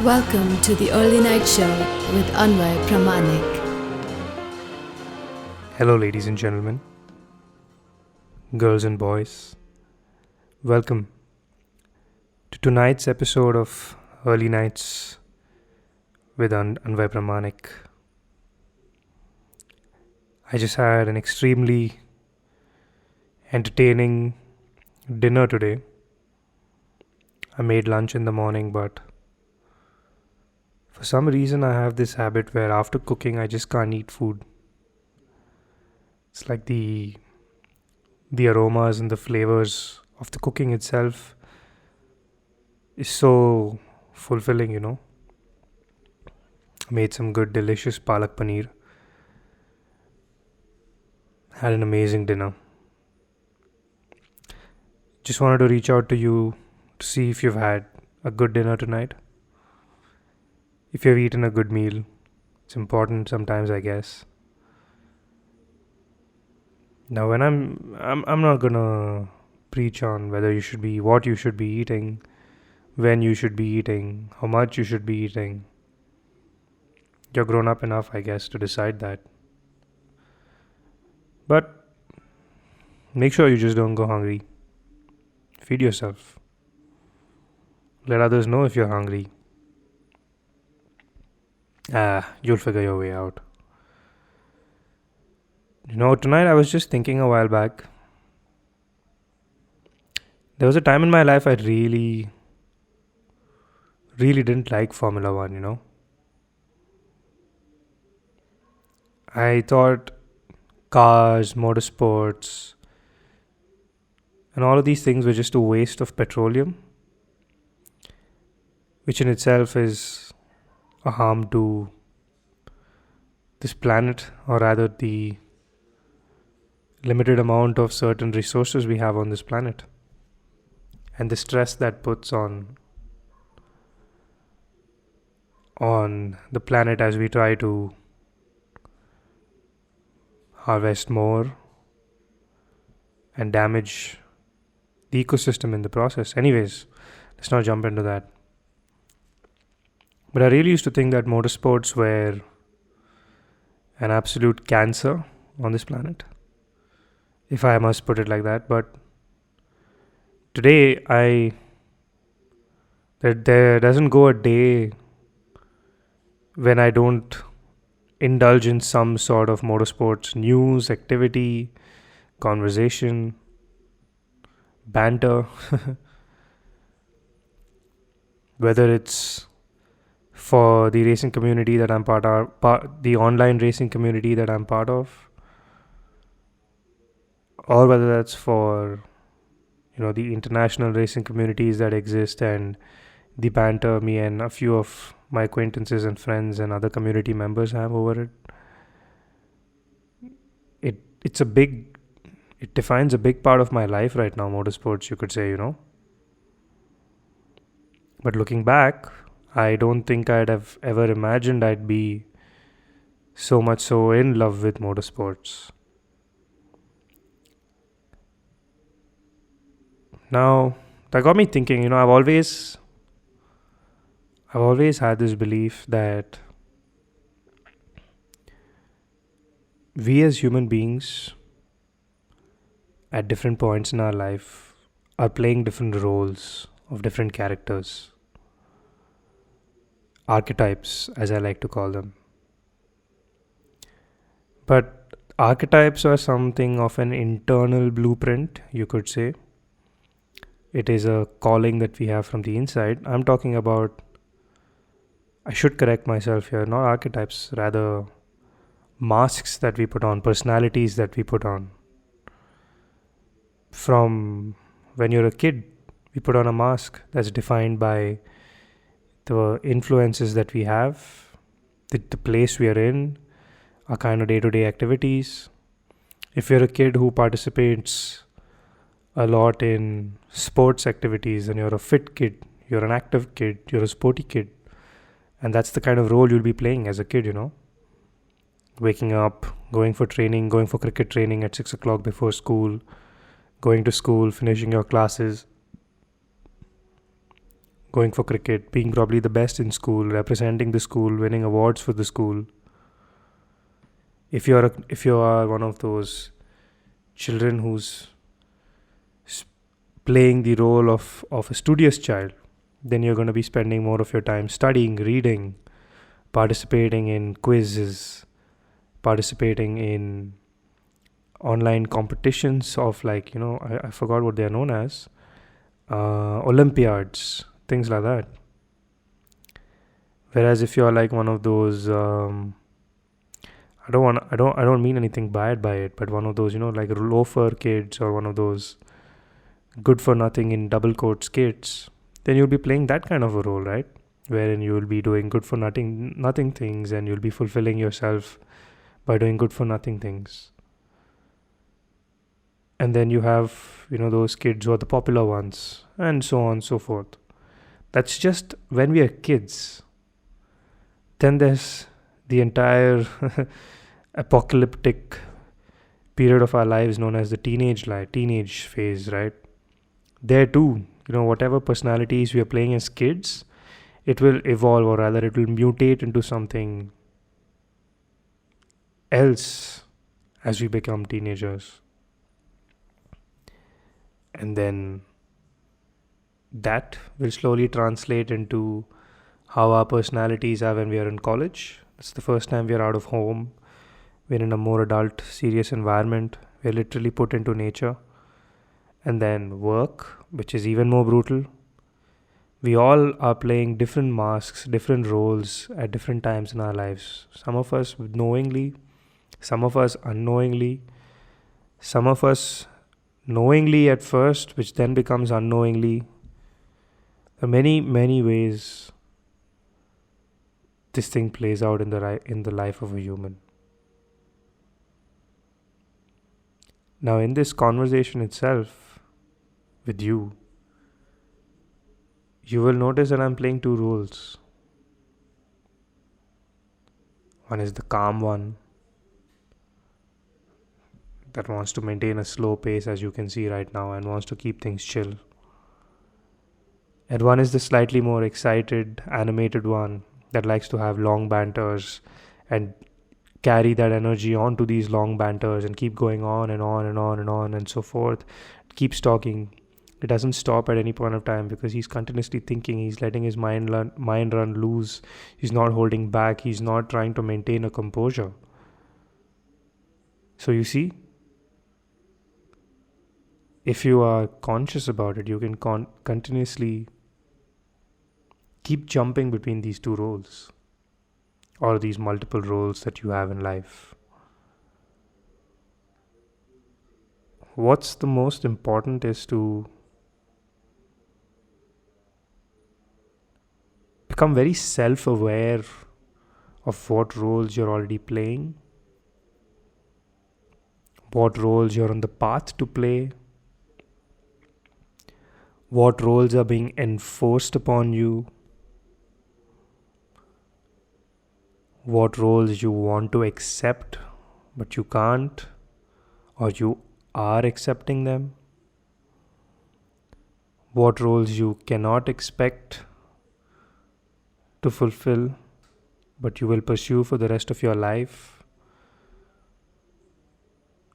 Welcome to the Early Night Show with Anway Pramanik. Hello, ladies and gentlemen, girls and boys. Welcome to tonight's episode of Early Nights with Anway Pramanik. I just had an extremely entertaining dinner today. I made lunch in the morning, but for some reason I have this habit where after cooking I just can't eat food. It's like the aromas and the flavors of the cooking itself is so fulfilling. I made some good delicious palak paneer. Had an amazing dinner. Just wanted to reach out to you to see if you've had a good dinner tonight. If you've eaten a good meal. It's important sometimes, I guess. Now, when I'm not gonna preach on what you should be eating, when you should be eating, how much you should be eating. You're grown up enough, I guess, to decide that. But make sure you just don't go hungry. Feed yourself. Let others know if you're hungry. You'll figure your way out. Tonight I was just thinking a while back. There was a time in my life I really didn't like Formula 1. I thought cars, motorsports, and all of these things were just a waste of petroleum, which in itself is a harm to this planet, or rather the limited amount of certain resources we have on this planet, and the stress that puts on the planet as we try to harvest more and damage the ecosystem in the process. Anyways, let's not jump into that. But I really used to think that motorsports were an absolute cancer on this planet, if I must put it like that. But today, there doesn't go a day when I don't indulge in some sort of motorsports news, activity, conversation, banter. Whether it's for the racing community that I'm part of, the online racing community that I'm part of, or whether that's for the international racing communities that exist, and the banter me and a few of my acquaintances and friends and other community members have over it. It defines a big part of my life right now, motorsports, you could say. But looking back, I don't think I'd have ever imagined I'd be so much so in love with motorsports. Now, that got me thinking, I've always had this belief that we as human beings at different points in our life are playing different roles of different characters, archetypes as I like to call them. But archetypes are something of an internal blueprint, you could say. It is a calling that we have from the inside. I'm talking about, I should correct myself here, not archetypes, rather masks that we put on, personalities that we put on. From when you're a kid, we put on a mask that's defined by the influences that we have, the place we are in, our kind of day-to-day activities. If you're a kid who participates a lot in sports activities, and you're a fit kid, you're an active kid, you're a sporty kid, and that's the kind of role you'll be playing as a kid, waking up, going for training, going for cricket training at 6 o'clock before school, going to school, finishing your classes, going for cricket, being probably the best in school, representing the school, winning awards for the school. If you are one of those children who's playing the role of a studious child, then you're going to be spending more of your time studying, reading, participating in quizzes, participating in online competitions of, like, I forgot what they're known as, Olympiads, things like that. Whereas if you're like one of those, I don't mean anything bad by it, but one of those, like loafer kids, or one of those good for nothing in double quotes kids, then you'll be playing that kind of a role, right? Wherein you will be doing good for nothing things, and you'll be fulfilling yourself by doing good for nothing things. And then you have, those kids who are the popular ones, and so on and so forth. That's just when we are kids. Then there's the entire apocalyptic period of our lives known as the teenage phase, right? There too, whatever personalities we are playing as kids, it will evolve, or rather it will mutate into something else as we become teenagers. And then that will slowly translate into how our personalities are when we are in college. It's the first time we are out of home. We're in a more adult, serious environment. We're literally put into nature. And then work, which is even more brutal. We all are playing different masks, different roles at different times in our lives. Some of us knowingly, some of us unknowingly, some of us knowingly at first, which then becomes unknowingly. There are many, many ways this thing plays out in the life of a human. Now, in this conversation itself with you, you will notice that I'm playing two roles. One is the calm one that wants to maintain a slow pace, as you can see right now, and wants to keep things chill. And one is the slightly more excited, animated one that likes to have long banters and carry that energy onto these long banters and keep going on and on and on and on and so forth. Keeps talking. It doesn't stop at any point of time because he's continuously thinking. He's letting his mind run loose. He's not holding back. He's not trying to maintain a composure. So you see, if you are conscious about it, you can continuously keep jumping between these two roles, or these multiple roles that you have in life. What's the most important is to become very self-aware of what roles you're already playing, what roles you're on the path to play, what roles are being enforced upon you, what roles you want to accept but you can't, or you are accepting them, what roles you cannot expect to fulfill but you will pursue for the rest of your life.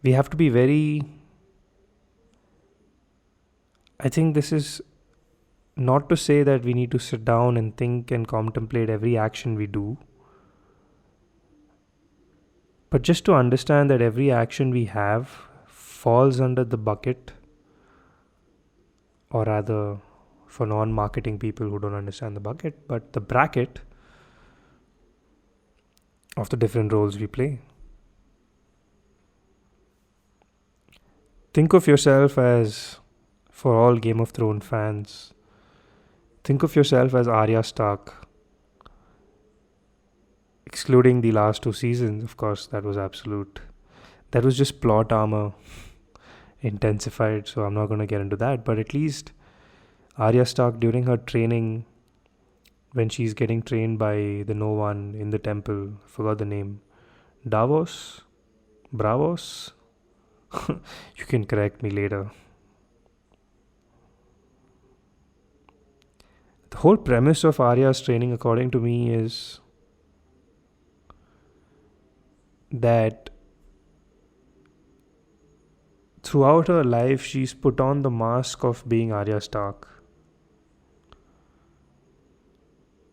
We have to be very, I think this is not to say that we need to sit down and think and contemplate every action we do, but just to understand that every action we have falls under the bucket, or rather, for non-marketing people who don't understand the bucket, but the bracket of the different roles we play. Think of yourself as, for all Game of Thrones fans, think of yourself as Arya Stark. Excluding the last 2 seasons, of course, that was just plot armor intensified, so I'm not going to get into that. But at least Arya Stark, during her training, when she's getting trained by the No One in the temple, I forgot the name, Braavos? You can correct me later. The whole premise of Arya's training, according to me, is that throughout her life, she's put on the mask of being Arya Stark.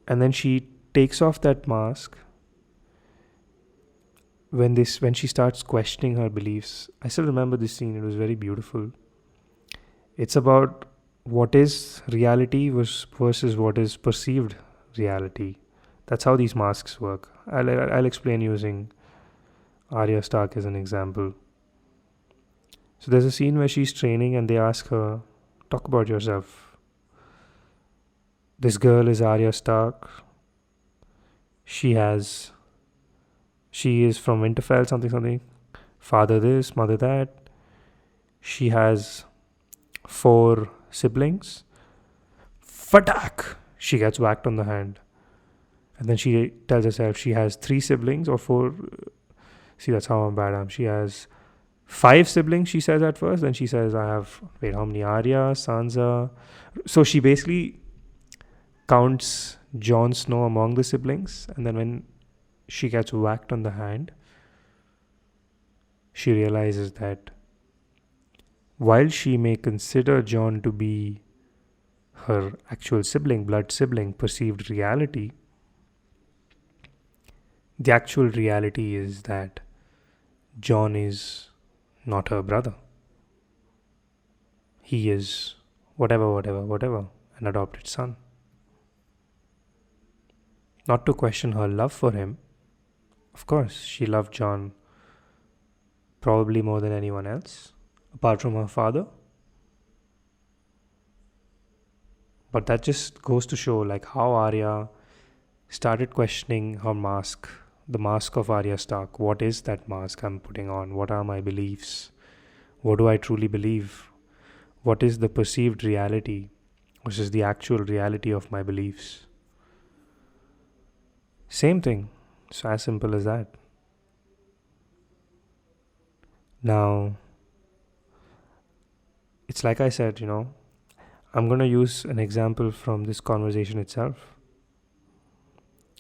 And then she takes off that mask when she starts questioning her beliefs. I still remember this scene, it was very beautiful. It's about what is reality versus what is perceived reality. That's how these masks work. I'll explain using Arya Stark as an example. So there's a scene where she's training and they ask her, talk about yourself. This girl is Arya Stark. She is from Winterfell, something. Father this, mother that. She has 4 siblings. Fatak! She gets whacked on the hand. And then she tells herself she has 3 siblings or 4. See, that's how bad I am. She has 5 siblings, she says at first. Then she says, I have, how many? Arya, Sansa. So she basically counts Jon Snow among the siblings. And then when she gets whacked on the hand, she realizes that while she may consider Jon to be her actual sibling, blood sibling, perceived reality, the actual reality is that Jon is not her brother. He is whatever, an adopted son. Not to question her love for him. Of course, she loved Jon probably more than anyone else, apart from her father. But that just goes to show like how Arya started questioning her mask, the mask of Arya Stark. What is that mask I'm putting on? What are my beliefs? What do I truly believe? What is the perceived reality versus the actual reality of my beliefs? Same thing. It's as simple as that. Now, it's like I said, I'm going to use an example from this conversation itself.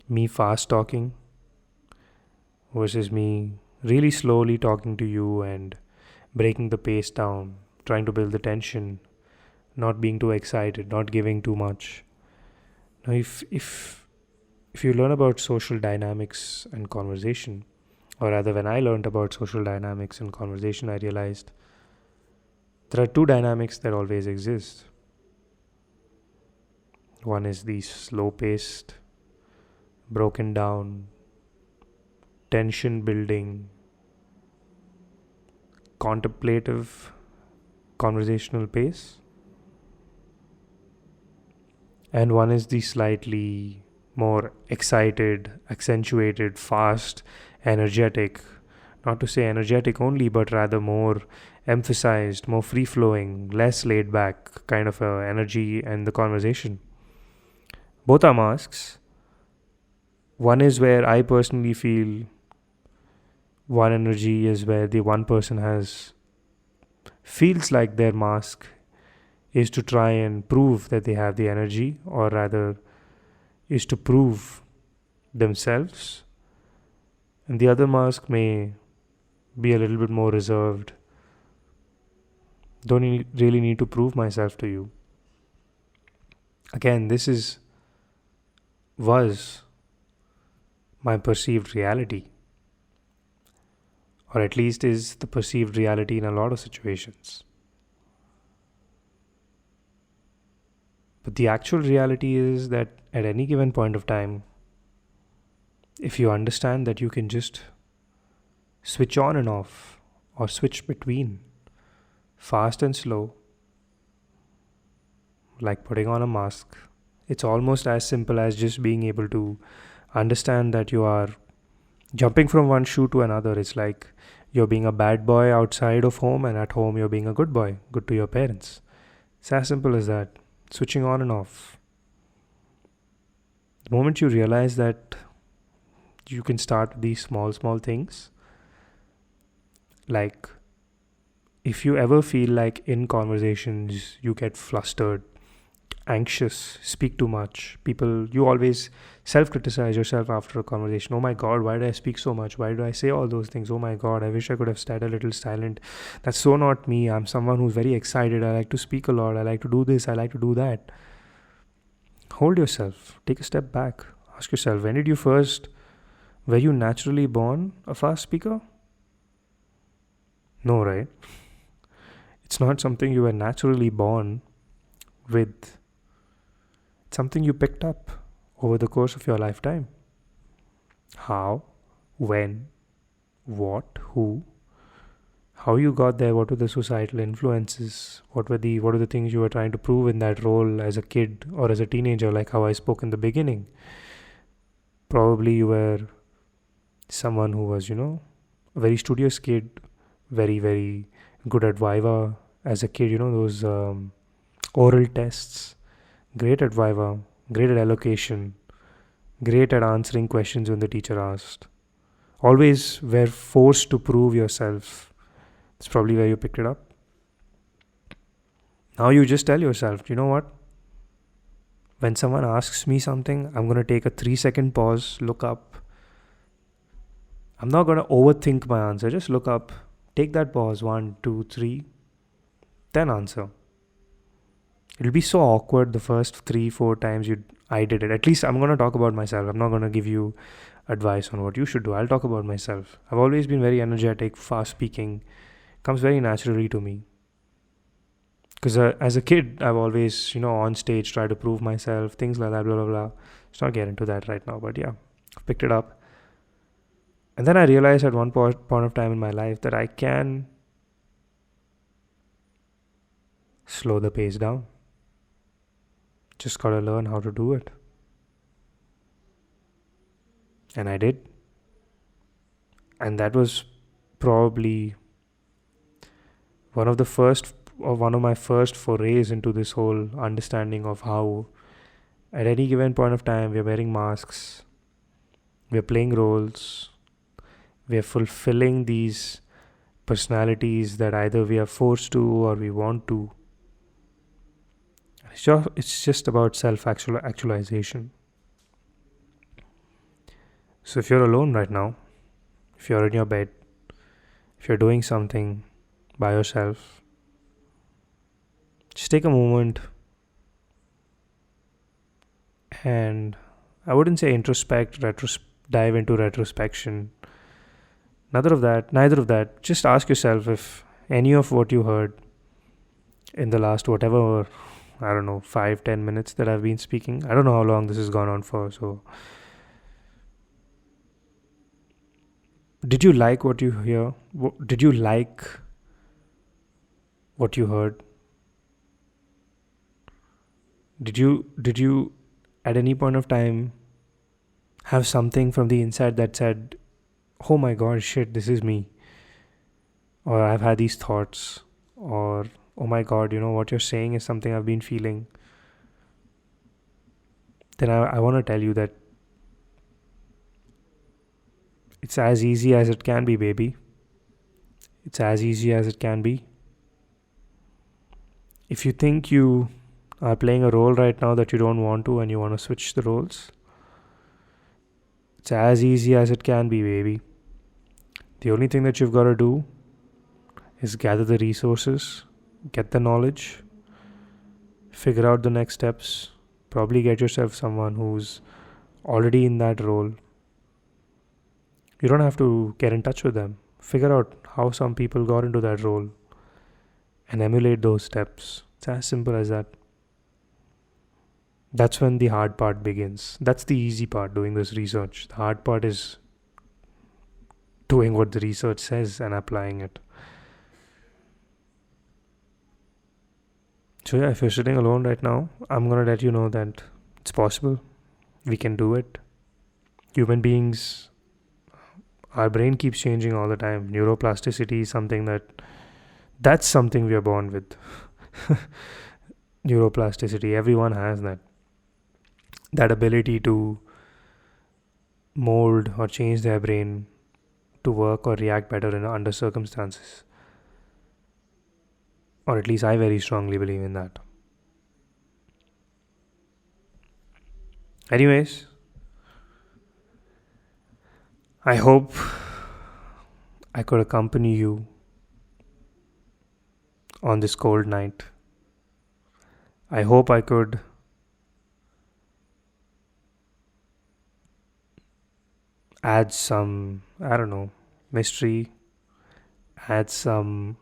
Me fast talking versus me really slowly talking to you and breaking the pace down, trying to build the tension, not being too excited, not giving too much. Now, if you learn about social dynamics and conversation, or rather when I learned about social dynamics and conversation, I realized there are 2 dynamics that always exist. One is the slow-paced, broken down, tension building, contemplative, conversational pace. And one is the slightly more excited, accentuated, fast, energetic, not to say energetic only, but rather more emphasized, more free-flowing, less laid-back kind of energy and the conversation. Both are masks. One is where I personally feel one energy is where the one person feels like their mask is to try and prove that they have the energy, or rather is to prove themselves. And the other mask may be a little bit more reserved. Don't really need to prove myself to you. Again, this was my perceived reality, or at least is the perceived reality in a lot of situations. But the actual reality is that at any given point of time, if you understand that you can just switch on and off, or switch between fast and slow, like putting on a mask, it's almost as simple as just being able to understand that you are jumping from one shoe to another. It's like you're being a bad boy outside of home, and at home you're being a good boy, good to your parents. It's as simple as that. Switching on and off. The moment you realize that you can start with these small things, like if you ever feel like in conversations you get flustered anxious, speak too much. You always self criticize yourself after a conversation. Oh my God, why did I speak so much? Why do I say all those things? Oh my God, I wish I could have stayed a little silent. That's so not me. I'm someone who's very excited. I like to speak a lot. I like to do this. I like to do that. Hold yourself. Take a step back. Ask yourself, were you naturally born a fast speaker? No, right? It's not something you were naturally born with. It's something you picked up over the course of your lifetime. How, when, what, who, how you got there, what were the societal influences, what are the things you were trying to prove in that role as a kid or as a teenager, like how I spoke in the beginning. Probably you were someone who was, a very studious kid, very, very good at Viva as a kid, those oral tests, great at Viva, great at allocation, great at answering questions when the teacher asked. Always were forced to prove yourself. It's probably where you picked it up. Now you just tell yourself, you know what? When someone asks me something, I'm going to take a 3-second pause, look up. I'm not going to overthink my answer. Just look up, take that pause, 1, 2, 3, then answer. It'll be so awkward the first 3-4 times I did it. At least I'm going to talk about myself. I'm not going to give you advice on what you should do. I'll talk about myself. I've always been very energetic, fast speaking. Comes very naturally to me. Because as a kid, I've always, on stage tried to prove myself, things like that, blah, blah, blah. Let's not get into that right now, but yeah, I've picked it up. And then I realized at one point of time in my life that I can slow the pace down. Just gotta learn how to do it. And I did. And that was probably one of my first forays into this whole understanding of how at any given point of time we are wearing masks, we are playing roles, we are fulfilling these personalities that either we are forced to or we want to. It's just about self-actualization. So if you're alone right now, if you're in your bed, if you're doing something by yourself, just take a moment and I wouldn't say introspect, dive into retrospection. Neither of that. Just ask yourself if any of what you heard in the last 5-10 minutes that I've been speaking. I don't know how long this has gone on for. So, did you like what you hear? Did you like what you heard? Did you at any point of time have something from the inside that said, oh my God, shit, this is me? Or I've had these thoughts, or oh my God, what you're saying is something I've been feeling. Then I want to tell you that it's as easy as it can be, baby. It's as easy as it can be. If you think you are playing a role right now that you don't want to and you want to switch the roles, it's as easy as it can be, baby. The only thing that you've got to do is gather the resources, get the knowledge, figure out the next steps, probably get yourself someone who's already in that role. You don't have to get in touch with them. Figure out how some people got into that role and emulate those steps. It's as simple as that. That's when the hard part begins. That's the easy part, doing this research. The hard part is doing what the research says and applying it. So yeah, if you're sitting alone right now, I'm going to let you know that it's possible. We can do it. Human beings, our brain keeps changing all the time. Neuroplasticity is something that's something we are born with. Neuroplasticity, everyone has that. That ability to mold or change their brain to work or react better under circumstances. Or at least I very strongly believe in that. Anyways, I hope I could accompany you on this cold night. I hope I could add some, I don't know, mystery, add some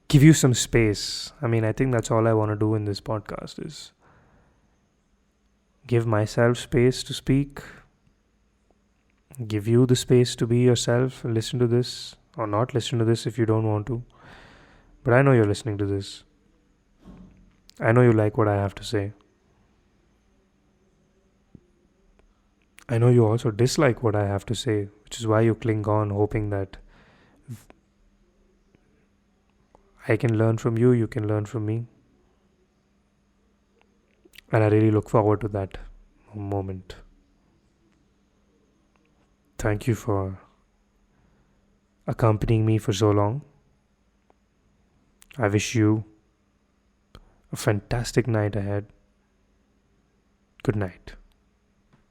give you some space. I mean, I think that's all I want to do in this podcast is give myself space to speak, give you the space to be yourself and listen to this or not listen to this if you don't want to. But I know you're listening to this. I know you like what I have to say. I know you also dislike what I have to say, which is why you cling on hoping that I can learn from you, you can learn from me. And I really look forward to that moment. Thank you for accompanying me for so long. I wish you a fantastic night ahead. Good night.